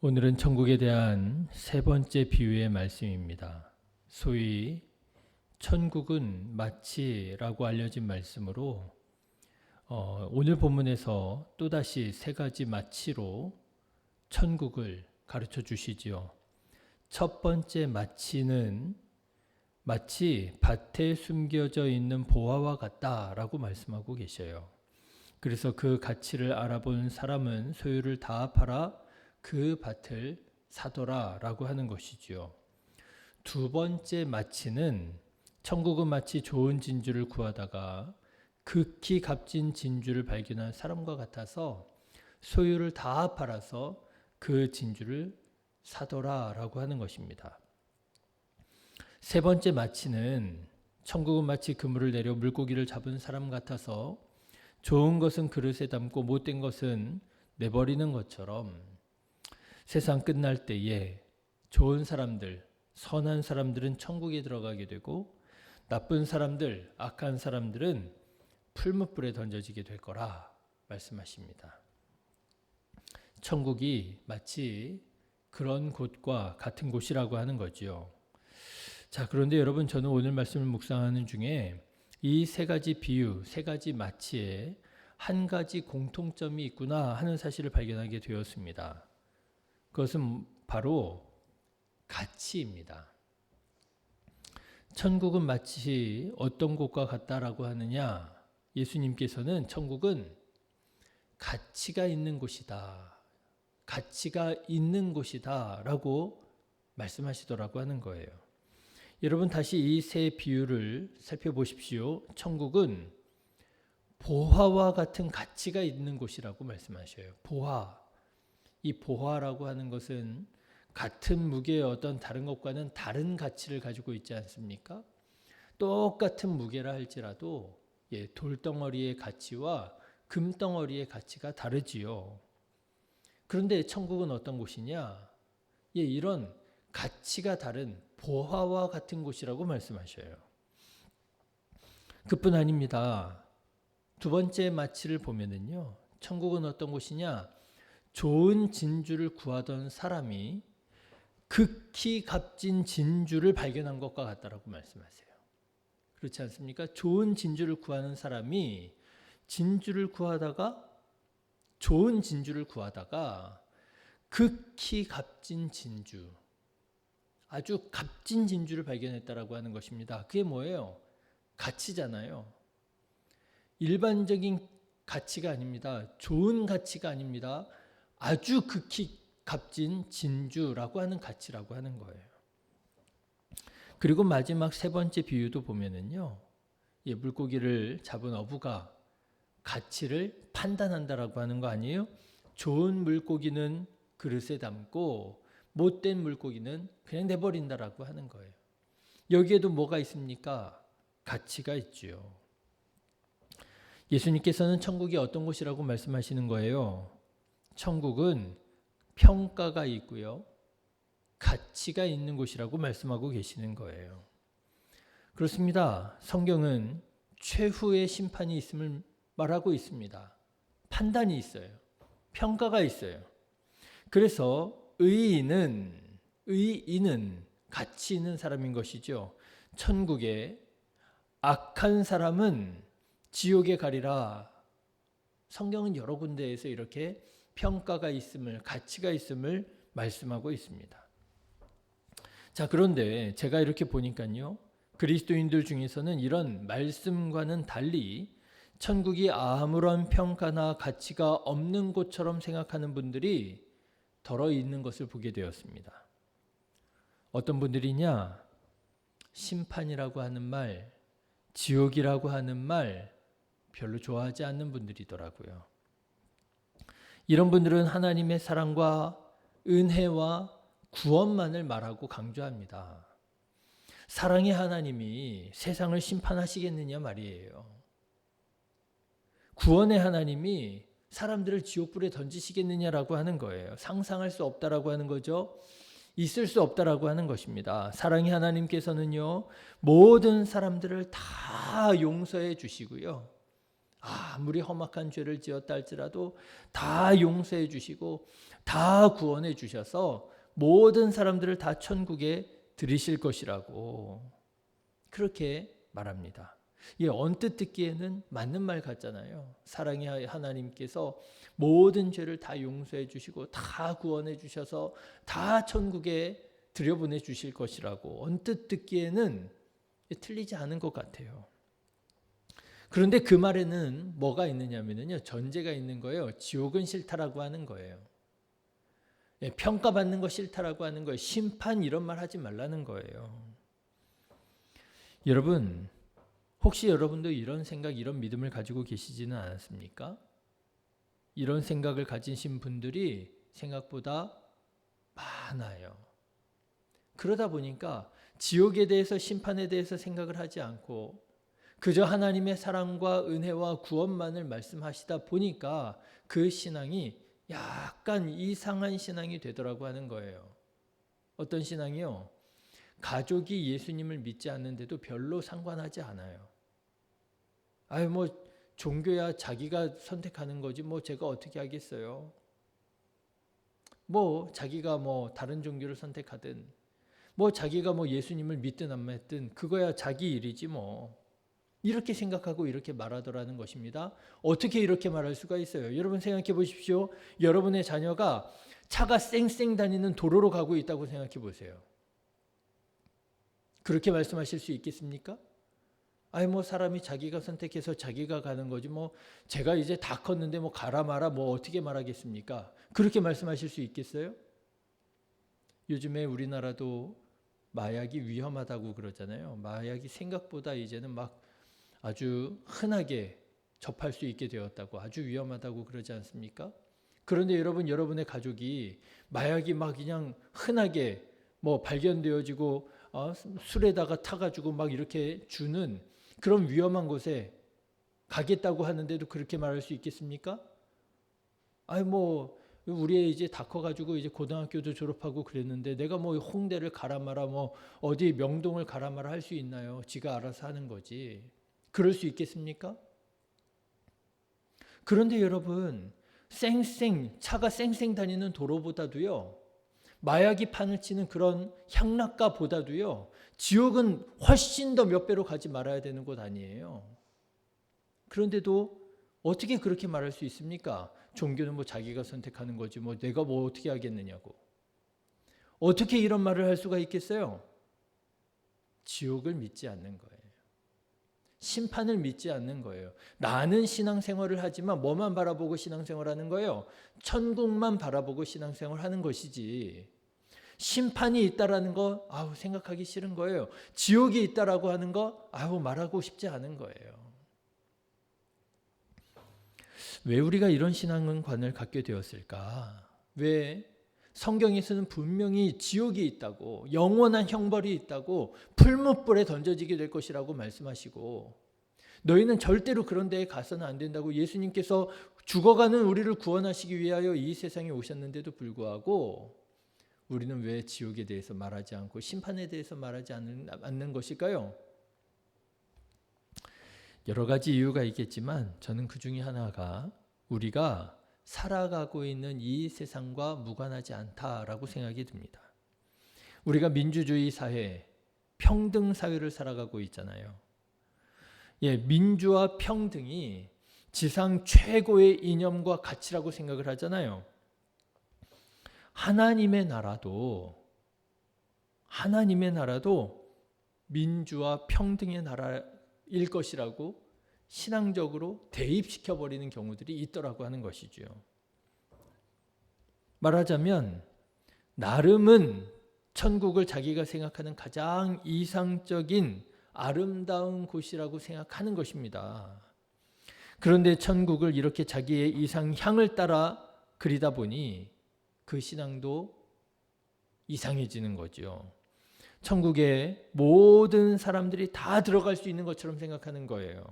오늘은 천국에 대한 세 번째 비유의 말씀입니다. 소위 천국은 마치라고 알려진 말씀으로 오늘 본문에서 또다시 세 가지 마치로 천국을 가르쳐 주시지요. 첫 번째 마치는 마치 밭에 숨겨져 있는 보화와 같다라고 말씀하고 계셔요. 그래서 그 가치를 알아본 사람은 소유를 다 팔아 그 밭을 사더라라고 하는 것이지요. 두 번째 마치는 천국은 마치 좋은 진주를 구하다가 극히 값진 진주를 발견한 사람과 같아서 소유를 다 팔아서 그 진주를 사더라라고 하는 것입니다. 세 번째 마치는 천국은 마치 그물을 내려 물고기를 잡은 사람 같아서 좋은 것은 그릇에 담고 못된 것은 내버리는 것처럼 세상 끝날 때에 좋은 사람들, 선한 사람들은 천국에 들어가게 되고 나쁜 사람들, 악한 사람들은 풀무불에 던져지게 될 거라 말씀하십니다. 천국이 마치 그런 곳과 같은 곳이라고 하는 거지요. 자, 그런데 여러분, 저는 오늘 말씀을 묵상하는 중에 이 세 가지 비유, 세 가지 마치에 한 가지 공통점이 있구나 하는 사실을 발견하게 되었습니다. 그것은 바로 가치입니다. 천국은 마치 어떤 곳과 같다라고 하느냐? 예수님께서는 천국은 가치가 있는 곳이다. 가치가 있는 곳이다 라고 말씀하시더라고 하는 거예요. 여러분, 다시 이 세 비유를 살펴보십시오. 천국은 보화와 같은 가치가 있는 곳이라고 말씀하셔요. 보화. 이 보화라고 하는 것은 같은 무게의 어떤 다른 것과는 다른 가치를 가지고 있지 않습니까? 똑같은 무게라 할지라도 돌덩어리의 가치와 금덩어리의 가치가 다르지요. 그런데 천국은 어떤 곳이냐? 이런 가치가 다른 보화와 같은 곳이라고 말씀하셔요. 그뿐 아닙니다. 두 번째 마치를 보면은요, 천국은 어떤 곳이냐? 좋은 진주를 구하던 사람이 극히 값진 진주를 발견한 것과 같다라고 말씀하세요. 그렇지 않습니까? 좋은 진주를 구하는 사람이 좋은 진주를 구하다가 극히 값진 진주, 아주 값진 진주를 발견했다라고 하는 것입니다. 그게 뭐예요? 가치잖아요. 일반적인 가치가 아닙니다. 좋은 가치가 아닙니다. 아주 극히 값진 진주라고 하는 가치라고 하는 거예요. 그리고 마지막 세 번째 비유도 보면은요, 물고기를 잡은 어부가 가치를 판단한다라고 하는 거 아니에요? 좋은 물고기는 그릇에 담고 못된 물고기는 그냥 내버린다라고 하는 거예요. 여기에도 뭐가 있습니까? 가치가 있죠. 예수님께서는 천국이 어떤 곳이라고 말씀하시는 거예요? 천국은 평가가 있고요, 가치가 있는 곳이라고 말씀하고 계시는 거예요. 그렇습니다. 성경은 최후의 심판이 있음을 말하고 있습니다. 판단이 있어요. 평가가 있어요. 그래서 의인은 가치 있는 사람인 것이죠. 천국에 악한 사람은 지옥에 가리라. 성경은 여러 군데에서 이렇게 평가가 있음을, 가치가 있음을 말씀하고 있습니다. 자, 그런데 제가 이렇게 보니까요, 그리스도인들 중에서는 이런 말씀과는 달리 천국이 아무런 평가나 가치가 없는 곳처럼 생각하는 분들이 덜어 있는 것을 보게 되었습니다. 어떤 분들이냐? 심판이라고 하는 말, 지옥이라고 하는 말 별로 좋아하지 않는 분들이더라고요. 이런 분들은 하나님의 사랑과 은혜와 구원만을 말하고 강조합니다. 사랑의 하나님이 세상을 심판하시겠느냐 말이에요. 구원의 하나님이 사람들을 지옥불에 던지시겠느냐라고 하는 거예요. 상상할 수 없다라고 하는 거죠. 있을 수 없다라고 하는 것입니다. 사랑의 하나님께서는요, 모든 사람들을 다 용서해 주시고요, 아무리 험악한 죄를 지었다 할지라도 다 용서해 주시고 다 구원해 주셔서 모든 사람들을 다 천국에 들이실 것이라고 그렇게 말합니다. 예, 언뜻 듣기에는 맞는 말 같잖아요. 사랑의 하나님께서 모든 죄를 다 용서해 주시고 다 구원해 주셔서 다 천국에 들여보내 주실 것이라고 언뜻 듣기에는 틀리지 않은 것 같아요. 그런데 그 말에는 뭐가 있느냐면요, 전제가 있는 거예요. 지옥은 싫다라고 하는 거예요. 예, 평가받는 거 싫다라고 하는 거예요. 심판 이런 말 하지 말라는 거예요. 여러분, 혹시 여러분도 이런 생각, 이런 믿음을 가지고 계시지는 않았습니까? 이런 생각을 가지신 분들이 생각보다 많아요. 그러다 보니까 지옥에 대해서, 심판에 대해서 생각을 하지 않고 그저 하나님의 사랑과 은혜와 구원만을 말씀하시다 보니까 그 신앙이 약간 이상한 신앙이 되더라고 하는 거예요. 어떤 신앙이요? 가족이 예수님을 믿지 않는데도 별로 상관하지 않아요. 아유, 뭐 종교야 자기가 선택하는 거지 뭐 제가 어떻게 하겠어요. 뭐 자기가 뭐 다른 종교를 선택하든 뭐 자기가 뭐 예수님을 믿든 안 믿든 그거야 자기 일이지 뭐. 이렇게 생각하고 이렇게 말하더라는 것입니다. 어떻게 이렇게 말할 수가 있어요? 여러분 생각해 보십시오. 여러분의 자녀가 차가 쌩쌩 다니는 도로로 가고 있다고 생각해 보세요. 그렇게 말씀하실 수 있겠습니까? 아니 뭐 사람이 자기가 선택해서 자기가 가는 거지 뭐 제가 이제 다 컸는데 뭐 가라 마라 뭐 어떻게 말하겠습니까? 그렇게 말씀하실 수 있겠어요? 요즘에 우리나라도 마약이 위험하다고 그러잖아요. 마약이 생각보다 이제는 막 아주 흔하게 접할 수 있게 되었다고, 아주 위험하다고 그러지 않습니까? 그런데 여러분, 여러분의 가족이 마약이 막 그냥 흔하게 뭐 발견되어지고 술에다가 타가지고 막 이렇게 주는 그런 위험한 곳에 가겠다고 하는데도 그렇게 말할 수 있겠습니까? 아니 뭐 우리 애 이제 다 커가지고 이제 고등학교도 졸업하고 그랬는데 내가 뭐 홍대를 가라 마라 뭐 어디 명동을 가라 마라 할 수 있나요? 지가 알아서 하는 거지. 그럴 수 있겠습니까? 그런데 여러분, 차가 쌩쌩 다니는 도로보다도요, 마약이 판을 치는 그런 향락가보다도요, 지옥은 훨씬 더 몇 배로 가지 말아야 되는 곳 아니에요. 그런데도 어떻게 그렇게 말할 수 있습니까? 종교는 뭐 자기가 선택하는 거지 뭐 내가 뭐 어떻게 하겠느냐고. 어떻게 이런 말을 할 수가 있겠어요? 지옥을 믿지 않는 거예요. 심판을 믿지 않는 거예요. 나는 신앙생활을 하지만 뭐만 바라보고 신앙생활하는 거예요? 천국만 바라보고 신앙생활하는 것이지. 심판이 있다라는 거 생각하기 싫은 거예요. 지옥이 있다라고 하는 거 말하고 싶지 않은 거예요. 왜 우리가 이런 신앙관을 갖게 되었을까? 왜 성경에서는 분명히 지옥이 있다고, 영원한 형벌이 있다고, 풀무불에 던져지게 될 것이라고 말씀하시고, 너희는 절대로 그런 데에 가서는 안 된다고 예수님께서 죽어가는 우리를 구원하시기 위하여 이 세상에 오셨는데도 불구하고 우리는 왜 지옥에 대해서 말하지 않고 심판에 대해서 말하지 않는 것일까요? 여러 가지 이유가 있겠지만 저는 그 중에 하나가 우리가 살아가고 있는 이 세상과 무관하지 않다라고 생각이 듭니다. 우리가 민주주의 사회, 평등 사회를 살아가고 있잖아요. 예, 민주와 평등이 지상 최고의 이념과 가치라고 생각을 하잖아요. 하나님의 나라도 민주와 평등의 나라일 것이라고 신앙적으로 대입시켜버리는 경우들이 있더라고 하는 것이죠. 말하자면 나름은 천국을 자기가 생각하는 가장 이상적인 아름다운 곳이라고 생각하는 것입니다. 그런데 천국을 이렇게 자기의 이상향을 따라 그리다 보니 그 신앙도 이상해지는 거죠. 천국에 모든 사람들이 다 들어갈 수 있는 것처럼 생각하는 거예요.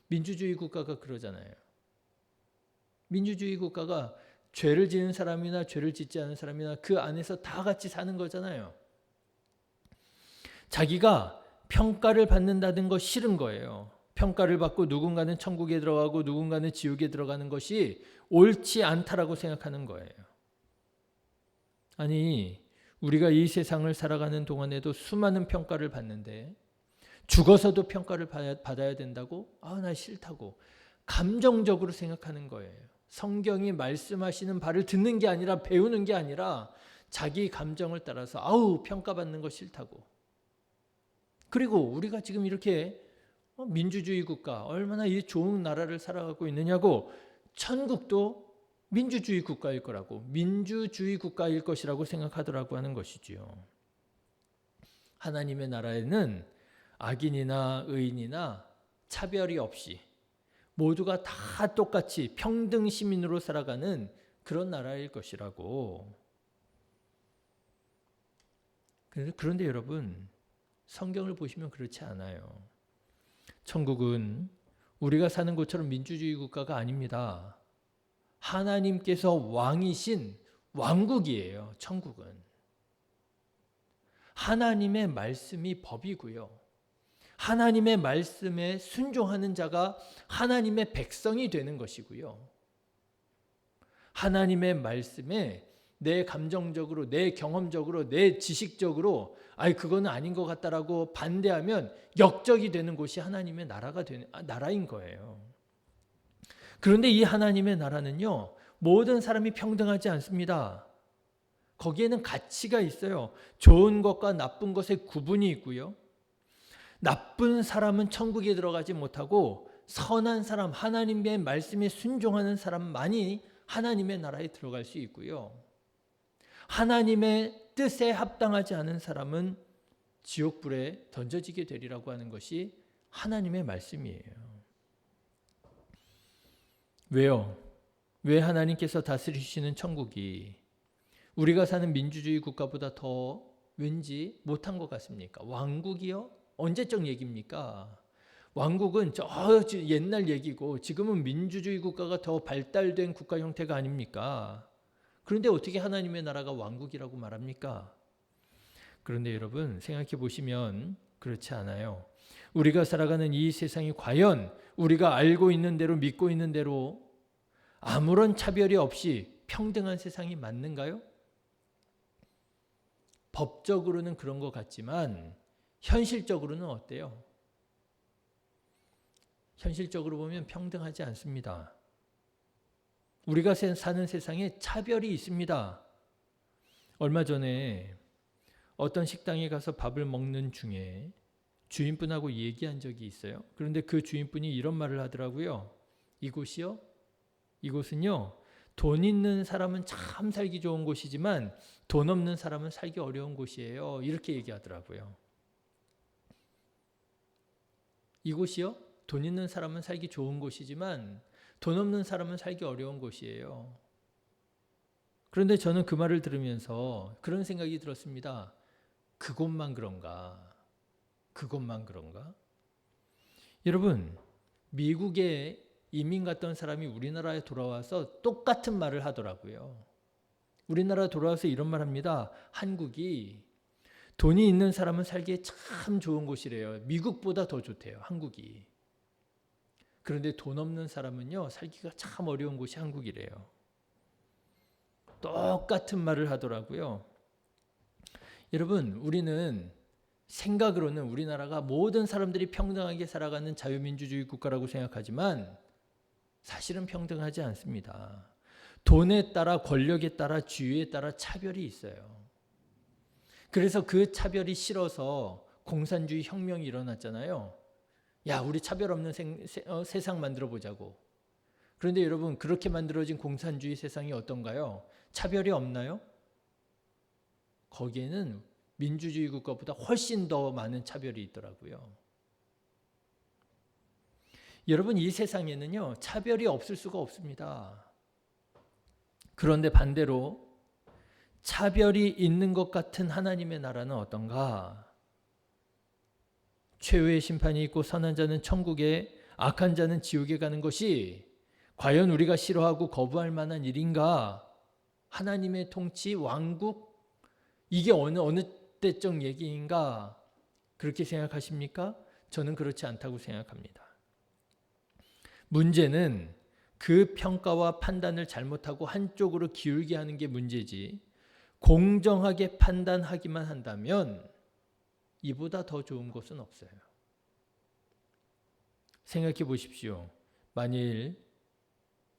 민주주의 국가가 그러잖아요. 민주주의 국가가 죄를 지은 사람이나 죄를 짓지 않은 사람이나 그 안에서 다 같이 사는 거잖아요. 자기가 평가를 받는다는 거 싫은 거예요. 평가를 받고 누군가는 천국에 들어가고 누군가는 지옥에 들어가는 것이 옳지 않다라고 생각하는 거예요. 아니, 우리가 이 세상을 살아가는 동안에도 수많은 평가를 받는데 죽어서도 평가를 받아야 된다고? 나 싫다고. 감정적으로 생각하는 거예요. 성경이 말씀하시는 바를 듣는 게 아니라 배우는 게 아니라 자기 감정을 따라서 평가받는 거 싫다고. 그리고 우리가 지금 이렇게 민주주의 국가, 얼마나 이 좋은 나라를 살아가고 있느냐고, 천국도 민주주의 국가일 거라고, 민주주의 국가일 것이라고 생각하더라고 하는 것이지요. 하나님의 나라에는 악인이나 의인이나 차별이 없이 모두가 다 똑같이 평등 시민으로 살아가는 그런 나라일 것이라고. 그런데 여러분, 성경을 보시면 그렇지 않아요. 천국은 우리가 사는 곳처럼 민주주의 국가가 아닙니다. 하나님께서 왕이신 왕국이에요. 천국은. 하나님의 말씀이 법이고요. 하나님의 말씀에 순종하는 자가 하나님의 백성이 되는 것이고요. 하나님의 말씀에 내 감정적으로, 내 경험적으로, 내 지식적으로 그거는 아닌 것 같다라고 반대하면 역적이 되는 곳이 하나님의 나라인 거예요. 그런데 이 하나님의 나라는요, 모든 사람이 평등하지 않습니다. 거기에는 가치가 있어요. 좋은 것과 나쁜 것의 구분이 있고요. 나쁜 사람은 천국에 들어가지 못하고 선한 사람, 하나님의 말씀에 순종하는 사람만이 하나님의 나라에 들어갈 수 있고요. 하나님의 뜻에 합당하지 않은 사람은 지옥불에 던져지게 되리라고 하는 것이 하나님의 말씀이에요. 왜요? 왜 하나님께서 다스리시는 천국이 우리가 사는 민주주의 국가보다 더 왠지 못한 것 같습니까? 왕국이요? 언제적 얘기입니까? 왕국은 저 옛날 얘기고 지금은 민주주의 국가가 더 발달된 국가 형태가 아닙니까? 그런데 어떻게 하나님의 나라가 왕국이라고 말합니까? 그런데 여러분 생각해 보시면 그렇지 않아요. 우리가 살아가는 이 세상이 과연 우리가 알고 있는 대로 믿고 있는 대로 아무런 차별이 없이 평등한 세상이 맞는가요? 법적으로는 그런 것 같지만 현실적으로는 어때요? 현실적으로 보면 평등하지 않습니다. 우리가 사는 세상에 차별이 있습니다. 얼마 전에 어떤 식당에 가서 밥을 먹는 중에 주인분하고 얘기한 적이 있어요. 그런데 그 주인분이 이런 말을 하더라고요. 이곳은요, 돈 있는 사람은 참 살기 좋은 곳이지만 돈 없는 사람은 살기 어려운 곳이에요. 이렇게 얘기하더라고요. 이곳이요? 돈 있는 사람은 살기 좋은 곳이지만 돈 없는 사람은 살기 어려운 곳이에요. 그런데 저는 그 말을 들으면서 그런 생각이 들었습니다. 그곳만 그런가? 그곳만 그런가? 여러분, 미국에 이민 갔던 사람이 우리나라에 돌아와서 똑같은 말을 하더라고요. 우리나라 돌아와서 이런 말 합니다. 한국이 돈이 있는 사람은 살기에 참 좋은 곳이래요. 미국보다 더 좋대요. 한국이. 그런데 돈 없는 사람은요, 살기가 참 어려운 곳이 한국이래요. 똑같은 말을 하더라고요. 여러분, 우리는 생각으로는 우리나라가 모든 사람들이 평등하게 살아가는 자유민주주의 국가라고 생각하지만 사실은 평등하지 않습니다. 돈에 따라, 권력에 따라, 지위에 따라 차별이 있어요. 그래서 그 차별이 싫어서 공산주의 혁명이 일어났잖아요. 야, 우리 차별 없는 세상 만들어 보자고. 그런데 여러분, 그렇게 만들어진 공산주의 세상이 어떤가요? 차별이 없나요? 거기에는 민주주의 국가보다 훨씬 더 많은 차별이 있더라고요. 여러분, 이 세상에는요, 차별이 없을 수가 없습니다. 그런데 반대로 차별이 있는 것 같은 하나님의 나라는 어떤가? 최후의 심판이 있고 선한 자는 천국에, 악한 자는 지옥에 가는 것이 과연 우리가 싫어하고 거부할 만한 일인가? 하나님의 통치, 왕국, 이게 어느 때적 얘기인가? 그렇게 생각하십니까? 저는 그렇지 않다고 생각합니다. 문제는 그 평가와 판단을 잘못하고 한쪽으로 기울게 하는 게 문제지, 공정하게 판단하기만 한다면 이보다 더 좋은 것은 없어요. 생각해 보십시오. 만일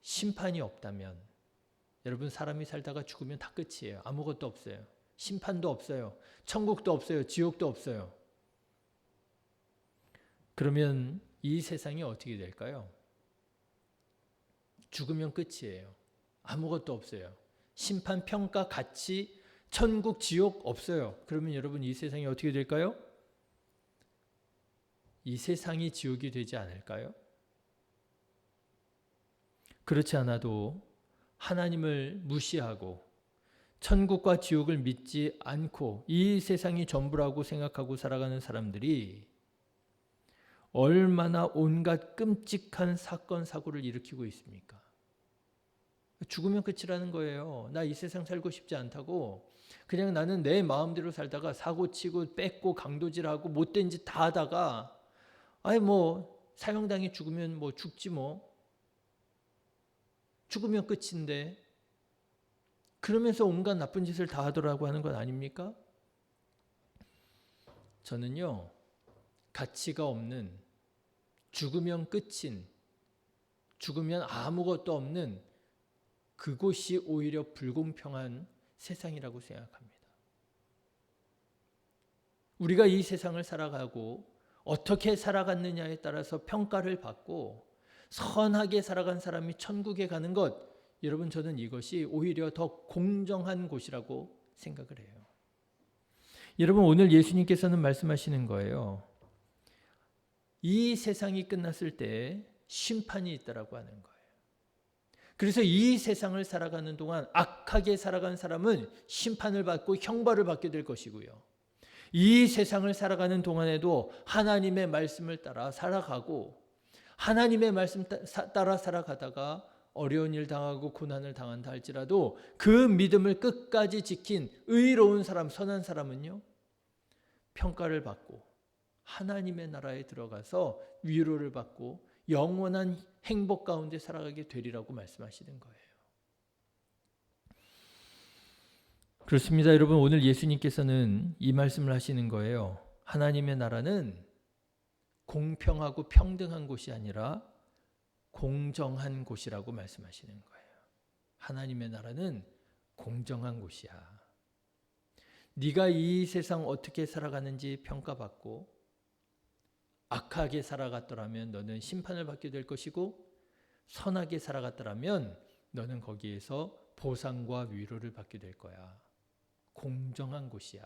심판이 없다면, 여러분 사람이 살다가 죽으면 다 끝이에요. 아무것도 없어요. 심판도 없어요. 천국도 없어요. 지옥도 없어요. 그러면 이 세상이 어떻게 될까요? 죽으면 끝이에요. 아무것도 없어요. 심판, 평가, 가치, 천국, 지옥 없어요. 그러면 여러분 이 세상이 어떻게 될까요? 이 세상이 지옥이 되지 않을까요? 그렇지 않아도 하나님을 무시하고 천국과 지옥을 믿지 않고 이 세상이 전부라고 생각하고 살아가는 사람들이 얼마나 온갖 끔찍한 사건, 사고를 일으키고 있습니까? 죽으면 끝이라는 거예요. 나 이 세상 살고 싶지 않다고 그냥 나는 내 마음대로 살다가 사고치고 뺏고 강도질하고 못된 짓 다 하다가 아니 뭐 사형당해 죽으면 뭐 죽지 뭐. 죽으면 끝인데 그러면서 온갖 나쁜 짓을 다 하더라고 하는 건 아닙니까? 저는요. 가치가 없는 죽으면 끝인 죽으면 아무것도 없는 그곳이 오히려 불공평한 세상이라고 생각합니다. 우리가 이 세상을 살아가고 어떻게 살아갔느냐에 따라서 평가를 받고 선하게 살아간 사람이 천국에 가는 것, 여러분 저는 이것이 오히려 더 공정한 곳이라고 생각을 해요. 여러분 오늘 예수님께서는 말씀하시는 거예요. 이 세상이 끝났을 때 심판이 있다라고 하는 거예요. 그래서 이 세상을 살아가는 동안 악하게 살아간 사람은 심판을 받고 형벌을 받게 될 것이고요. 이 세상을 살아가는 동안에도 하나님의 말씀을 따라 살아가고 하나님의 말씀 따라 살아가다가 어려운 일 당하고 고난을 당한다 할지라도 그 믿음을 끝까지 지킨 의로운 사람, 선한 사람은요. 평가를 받고 하나님의 나라에 들어가서 위로를 받고 영원한 행복 가운데 살아가게 되리라고 말씀하시는 거예요. 그렇습니다. 여러분 오늘 예수님께서는 이 말씀을 하시는 거예요. 하나님의 나라는 공평하고 평등한 곳이 아니라 공정한 곳이라고 말씀하시는 거예요. 하나님의 나라는 공정한 곳이야. 네가 이 세상 어떻게 살아가는지 평가받고 악하게 살아갔더라면 너는 심판을 받게 될 것이고 선하게 살아갔더라면 너는 거기에서 보상과 위로를 받게 될 거야. 공정한 곳이야.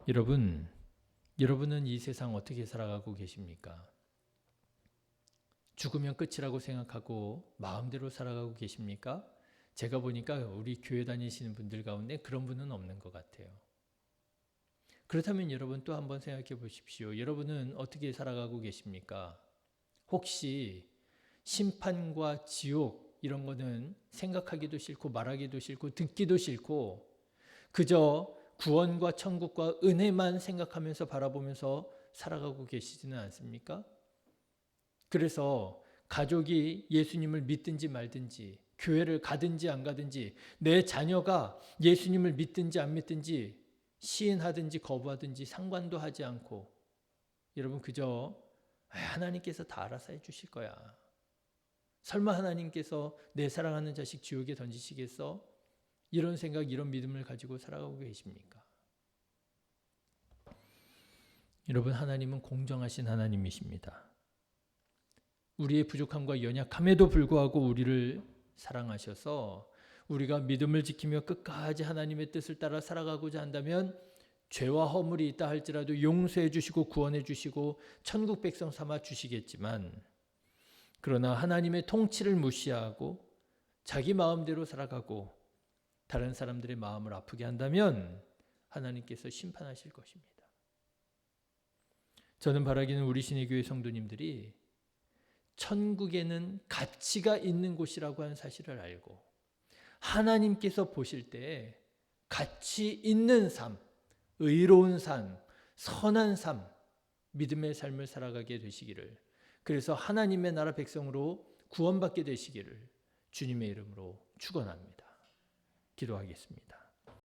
여러분은 이 세상 어떻게 살아가고 계십니까? 죽으면 끝이라고 생각하고 마음대로 살아가고 계십니까? 제가 보니까 우리 교회 다니시는 분들 가운데 그런 분은 없는 것 같아요. 그렇다면 여러분 또 한번 생각해 보십시오. 여러분은 어떻게 살아가고 계십니까? 혹시 심판과 지옥 이런 거는 생각하기도 싫고 말하기도 싫고 듣기도 싫고 그저 구원과 천국과 은혜만 생각하면서 바라보면서 살아가고 계시지는 않습니까? 그래서 가족이 예수님을 믿든지 말든지 교회를 가든지 안 가든지 내 자녀가 예수님을 믿든지 안 믿든지 시인하든지 거부하든지 상관도 하지 않고 여러분 그저 하나님께서 다 알아서 해주실 거야. 설마 하나님께서 내 사랑하는 자식 지옥에 던지시겠어? 이런 생각, 이런 믿음을 가지고 살아가고 계십니까? 여러분 하나님은 공정하신 하나님이십니다. 우리의 부족함과 연약함에도 불구하고 우리를 사랑하셔서 우리가 믿음을 지키며 끝까지 하나님의 뜻을 따라 살아가고자 한다면 죄와 허물이 있다 할지라도 용서해 주시고 구원해 주시고 천국 백성 삼아 주시겠지만 그러나 하나님의 통치를 무시하고 자기 마음대로 살아가고 다른 사람들의 마음을 아프게 한다면 하나님께서 심판하실 것입니다. 저는 바라기는 우리 신의교회 성도님들이 천국에는 가치가 있는 곳이라고 하는 사실을 알고 하나님께서 보실 때 가치 있는 삶, 의로운 삶, 선한 삶, 믿음의 삶을 살아가게 되시기를 그래서 하나님의 나라 백성으로 구원받게 되시기를 주님의 이름으로 축원합니다. 기도하겠습니다.